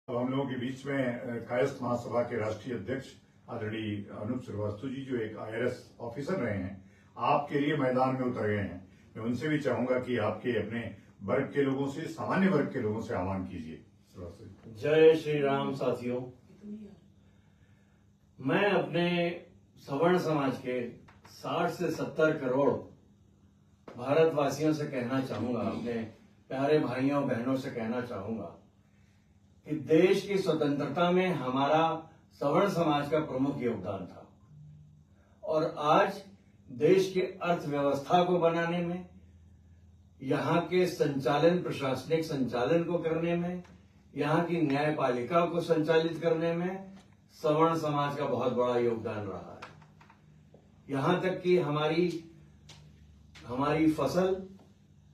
अब हम लोगों के बीच में कायस्थ महासभा के राष्ट्रीय अध्यक्ष आदरणीय अनूप श्रीवास्तव जी, जो एक IRS ऑफिसर रहे हैं, आपके लिए मैदान में उतर गए हैं। मैं उनसे भी चाहूंगा कि आपके अपने वर्ग के लोगों से, सामान्य वर्ग के लोगों से आह्वान कीजिए। श्रीवास्तव जी। जय श्री राम। साथियों, मैं अपने सवर्ण समाज के 60 से 70 करोड़ भारतवासियों से कहना चाहूंगा, अपने प्यारे भाइयों बहनों से कहना चाहूंगा कि देश की स्वतंत्रता में हमारा सवर्ण समाज का प्रमुख योगदान था और आज देश की अर्थव्यवस्था को बनाने में, यहाँ के संचालन, प्रशासनिक संचालन को करने में, यहाँ की न्यायपालिका को संचालित करने में सवर्ण समाज का बहुत बड़ा योगदान रहा है। यहाँ तक कि हमारी फसल,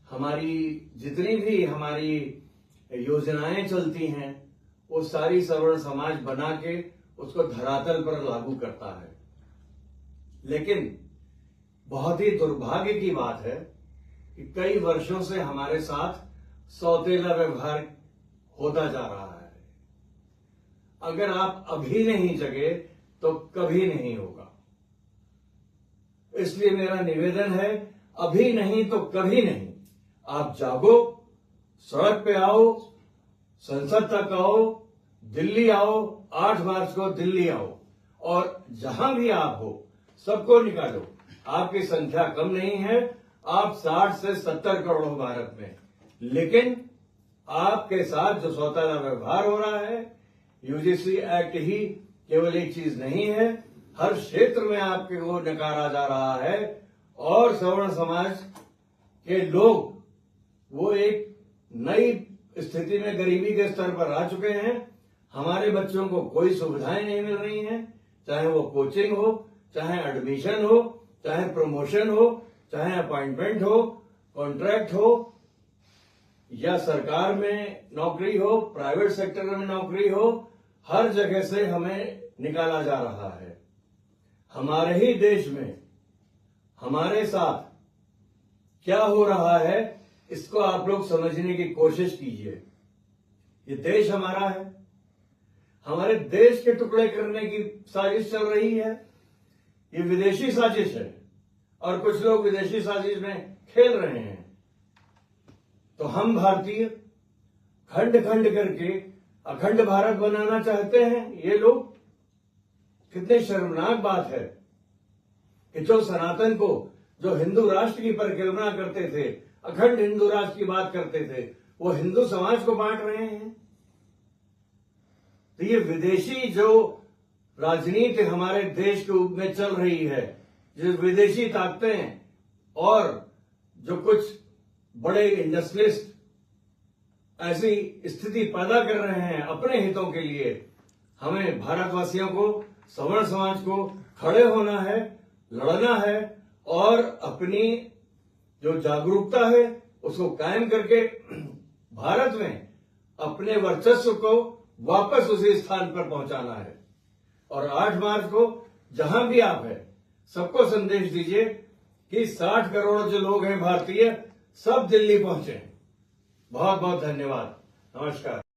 हमारी जितनी भी हमारी योजनाएं चलती हैं, वो सारी सवर्ण समाज बना के उसको धरातल पर लागू करता है। लेकिन बहुत ही दुर्भाग्य की बात है कि कई वर्षों से हमारे साथ सौतेला व्यवहार होता जा रहा है। अगर आप अभी नहीं जगे तो कभी नहीं होगा। इसलिए मेरा निवेदन है, अभी नहीं तो कभी नहीं, आप जागो, सड़क पे आओ, संसद तक आओ, दिल्ली आओ, 8 मार्च को दिल्ली आओ और जहां भी आप हो सबको निकालो। आपकी संख्या कम नहीं है, आप 60 से 70 करोड़ हो भारत में, लेकिन आपके साथ जो सौतेला व्यवहार हो रहा है, UGC एक्ट ही केवल एक चीज नहीं है, हर क्षेत्र में आपके को नकारा जा रहा है और सवर्ण समाज के लोग वो एक नई स्थिति में गरीबी के स्तर पर आ चुके हैं। हमारे बच्चों को कोई सुविधाएं नहीं मिल रही हैं, चाहे वो कोचिंग हो, चाहे एडमिशन हो, चाहे प्रमोशन हो, चाहे अपॉइंटमेंट हो, कॉन्ट्रैक्ट हो, या सरकार में नौकरी हो, प्राइवेट सेक्टर में नौकरी हो, हर जगह से हमें निकाला जा रहा है। हमारे ही देश में हमारे साथ क्या हो रहा है, इसको आप लोग समझने की कोशिश कीजिए। ये देश हमारा है, हमारे देश के टुकड़े करने की साजिश चल रही है। ये विदेशी साजिश है और कुछ लोग विदेशी साजिश में खेल रहे हैं। तो हम भारतीय खंड खंड करके अखंड भारत बनाना चाहते हैं। ये लोग, कितनी शर्मनाक बात है कि जो सनातन को, जो हिंदू राष्ट्र की परिकल्पना करते थे, अखंड हिंदू राष्ट्र की बात करते थे, वो हिंदू समाज को बांट रहे हैं। तो ये विदेशी जो राजनीति हमारे देश के में चल रही है, जो विदेशी ताकतें और जो कुछ बड़े इंडस्ट्रियलिस्ट ऐसी स्थिति पैदा कर रहे हैं अपने हितों के लिए, हमें भारतवासियों को, सवर्ण समाज को खड़े होना है, लड़ना है और अपनी जो जागरूकता है उसको कायम करके भारत में अपने वर्चस्व को वापस उसी स्थान पर पहुंचाना है। और 8 मार्च को जहां भी आप हैं, सबको संदेश दीजिए कि 60 करोड़ जो लोग हैं भारतीय, सब दिल्ली पहुंचे। बहुत बहुत धन्यवाद। नमस्कार।